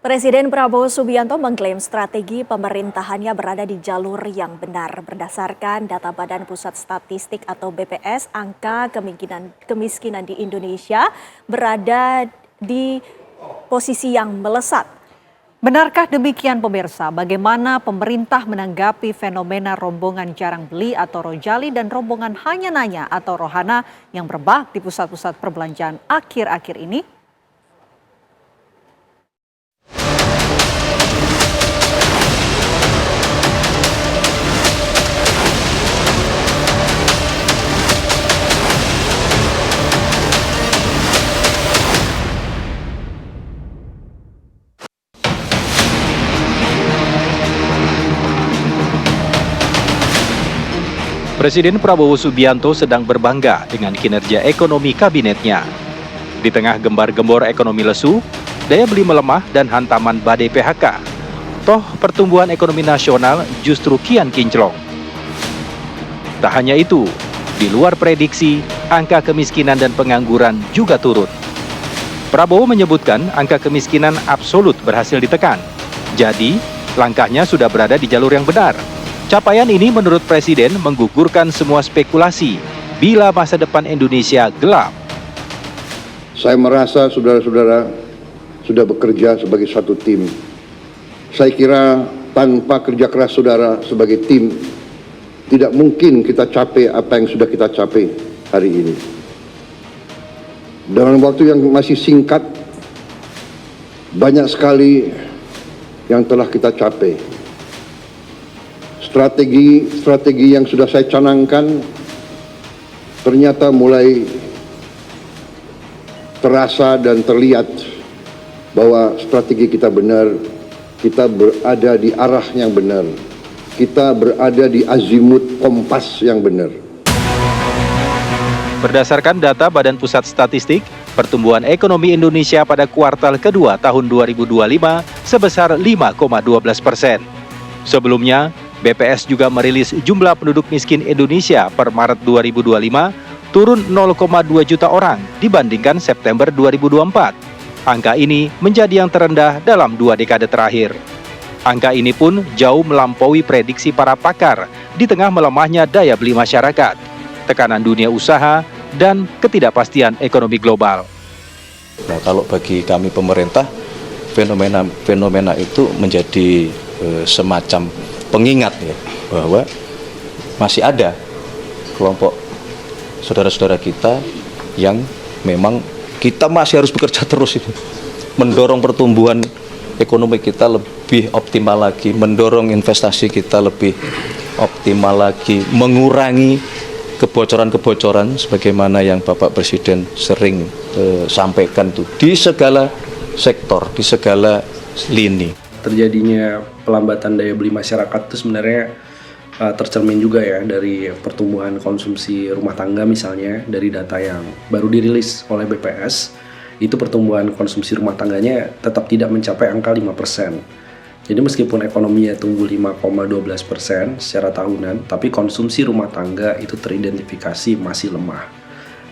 Presiden Prabowo Subianto mengklaim strategi pemerintahannya berada di jalur yang benar. Berdasarkan data Badan Pusat Statistik atau BPS, angka kemiskinan di Indonesia berada di posisi yang melesat. Benarkah demikian pemirsa? Bagaimana pemerintah menanggapi fenomena rombongan jarang beli atau rojali dan rombongan hanya nanya atau rohana yang berbak di pusat-pusat perbelanjaan akhir-akhir ini? Presiden Prabowo Subianto sedang berbangga dengan kinerja ekonomi kabinetnya. Di tengah gembar-gembor ekonomi lesu, daya beli melemah dan hantaman badai PHK. Toh pertumbuhan ekonomi nasional justru kian kinclong. Tak hanya itu, di luar prediksi, angka kemiskinan dan pengangguran juga turun. Prabowo menyebutkan angka kemiskinan absolut berhasil ditekan. Jadi, langkahnya sudah berada di jalur yang benar. Capaian ini menurut Presiden menggugurkan semua spekulasi bila masa depan Indonesia gelap. Saya merasa saudara-saudara sudah bekerja sebagai satu tim. Saya kira tanpa kerja keras saudara sebagai tim, tidak mungkin kita capai apa yang sudah kita capai hari ini. Dalam waktu yang masih singkat, banyak sekali yang telah kita capai. Strategi yang sudah saya canangkan ternyata mulai terasa dan terlihat bahwa strategi kita benar, kita berada di arah yang benar, kita berada di azimut kompas yang benar. Berdasarkan data Badan Pusat Statistik, pertumbuhan ekonomi Indonesia pada kuartal kedua tahun 2025 sebesar 5,12%. Sebelumnya, BPS juga merilis jumlah penduduk miskin Indonesia per Maret 2025 turun 0,2 juta orang dibandingkan September 2024. Angka ini menjadi yang terendah dalam 2 dekade terakhir. Angka ini pun jauh melampaui prediksi para pakar di tengah melemahnya daya beli masyarakat, tekanan dunia usaha, dan ketidakpastian ekonomi global. Nah, kalau bagi kami pemerintah, fenomena itu menjadi semacam pengingat ya, bahwa masih ada kelompok saudara-saudara kita yang memang kita masih harus bekerja terus ini, mendorong pertumbuhan ekonomi kita lebih optimal lagi, mendorong investasi kita lebih optimal lagi, mengurangi kebocoran-kebocoran sebagaimana yang Bapak Presiden sering sampaikan tuh di segala sektor, di segala lini. Terjadinya pelambatan daya beli masyarakat itu sebenarnya tercermin juga ya dari pertumbuhan konsumsi rumah tangga, misalnya dari data yang baru dirilis oleh BPS, itu pertumbuhan konsumsi rumah tangganya tetap tidak mencapai angka 5%. Jadi meskipun ekonominya tumbuh 5,12% secara tahunan, tapi konsumsi rumah tangga itu teridentifikasi masih lemah.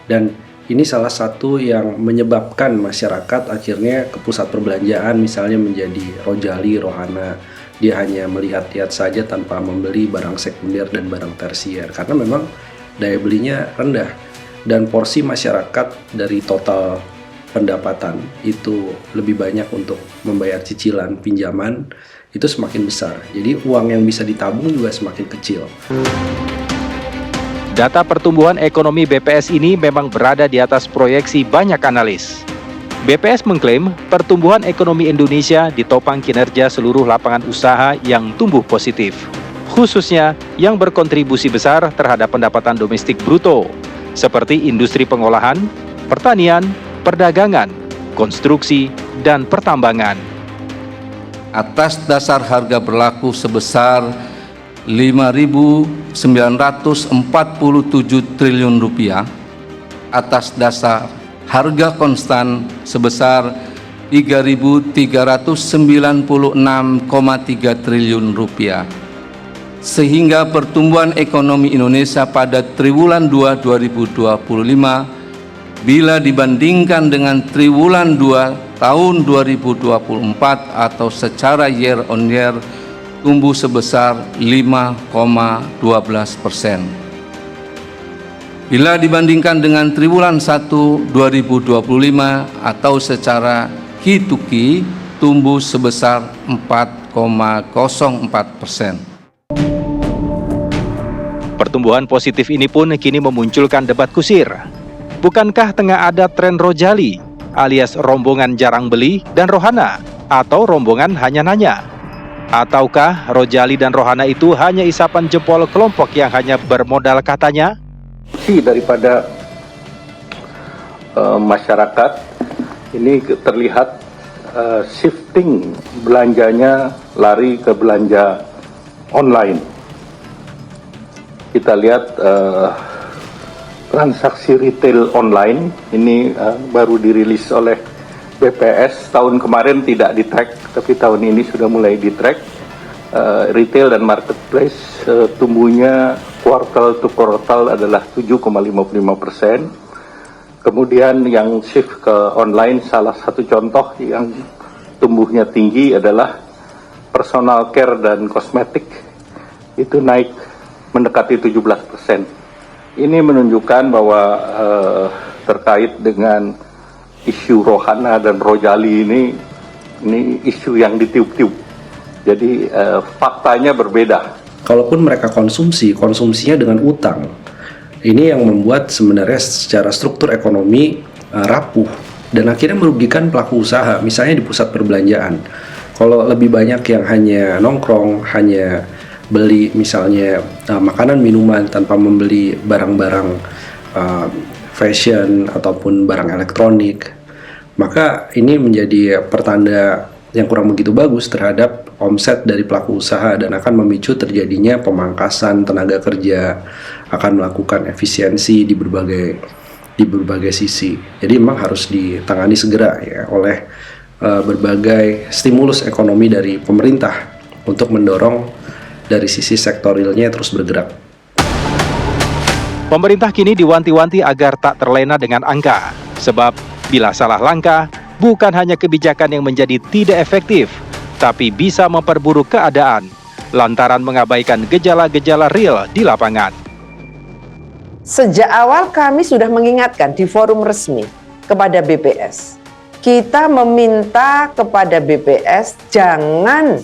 Dan ini salah satu yang menyebabkan masyarakat akhirnya ke pusat perbelanjaan misalnya menjadi rojali, rohana. Dia hanya melihat-lihat saja tanpa membeli barang sekunder dan barang tersier. Karena memang daya belinya rendah. Dan porsi masyarakat dari total pendapatan itu lebih banyak untuk membayar cicilan pinjaman, itu semakin besar. Jadi uang yang bisa ditabung juga semakin kecil. Data pertumbuhan ekonomi BPS ini memang berada di atas proyeksi banyak analis. BPS mengklaim pertumbuhan ekonomi Indonesia ditopang kinerja seluruh lapangan usaha yang tumbuh positif, khususnya yang berkontribusi besar terhadap pendapatan domestik bruto, seperti industri pengolahan, pertanian, perdagangan, konstruksi, dan pertambangan. Atas dasar harga berlaku sebesar Rp5.947 triliun, atas dasar harga konstan sebesar Rp3.396,3 triliun, sehingga pertumbuhan ekonomi Indonesia pada triwulan 2 2025 bila dibandingkan dengan triwulan 2 tahun 2024 atau secara year on year tumbuh sebesar 5,12%. Bila dibandingkan dengan triwulan 1 2025 atau secara Q2Q tumbuh sebesar 4,04%. Pertumbuhan positif ini pun kini memunculkan debat kusir. Bukankah tengah ada tren rojali alias rombongan jarang beli dan rohana atau rombongan hanya nanya? Ataukah rojali dan rohana itu hanya isapan jempol kelompok yang hanya bermodal katanya? Daripada masyarakat ini terlihat shifting belanjanya lari ke belanja online. Kita lihat transaksi retail online ini baru dirilis oleh BPS. Tahun kemarin tidak di-track, tapi tahun ini sudah mulai di-track. Retail dan marketplace tumbuhnya kuartal to kuartal adalah 7,55%. Kemudian yang shift ke online, salah satu contoh yang tumbuhnya tinggi adalah personal care dan kosmetik, itu naik mendekati 17%. Ini menunjukkan bahwa terkait dengan isu rohana dan rojali ini isu yang ditiup-tiup. Jadi faktanya berbeda. Kalaupun mereka konsumsinya dengan utang. Ini yang membuat sebenarnya secara struktur ekonomi rapuh dan akhirnya merugikan pelaku usaha, misalnya di pusat perbelanjaan. Kalau lebih banyak yang hanya nongkrong, hanya beli misalnya makanan minuman tanpa membeli barang-barang fashion ataupun barang elektronik, maka ini menjadi pertanda yang kurang begitu bagus terhadap omset dari pelaku usaha dan akan memicu terjadinya pemangkasan tenaga kerja, akan melakukan efisiensi di berbagai sisi. Jadi memang harus ditangani segera ya oleh berbagai stimulus ekonomi dari pemerintah untuk mendorong dari sisi sektor realnya terus bergerak. Pemerintah kini diwanti-wanti agar tak terlena dengan angka, sebab bila salah langkah, bukan hanya kebijakan yang menjadi tidak efektif, tapi bisa memperburuk keadaan lantaran mengabaikan gejala-gejala real di lapangan. Sejak awal kami sudah mengingatkan di forum resmi kepada BPS. Kita meminta kepada BPS jangan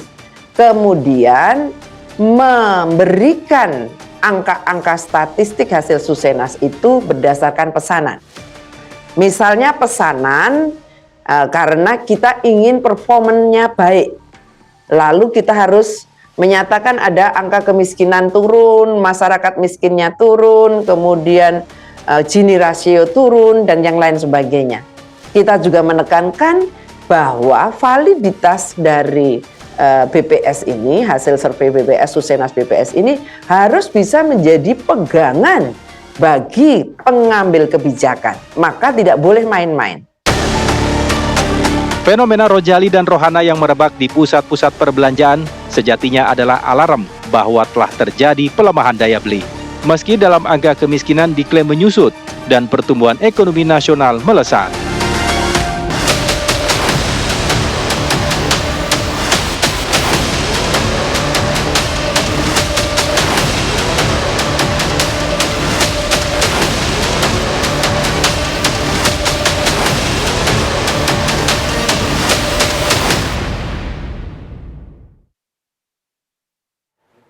kemudian memberikan angka-angka statistik hasil Susenas itu berdasarkan pesanan. Misalnya pesanan karena kita ingin performanya baik. Lalu kita harus menyatakan ada angka kemiskinan turun, masyarakat miskinnya turun, kemudian Gini rasio turun, dan yang lain sebagainya. Kita juga menekankan bahwa validitas dari BPS ini, hasil survei BPS, Susenas BPS ini harus bisa menjadi pegangan bagi pengambil kebijakan. Maka tidak boleh main-main. Fenomena rojali dan rohana yang merebak di pusat-pusat perbelanjaan sejatinya adalah alarm bahwa telah terjadi pelemahan daya beli. Meski dalam angka kemiskinan diklaim menyusut dan pertumbuhan ekonomi nasional melesat.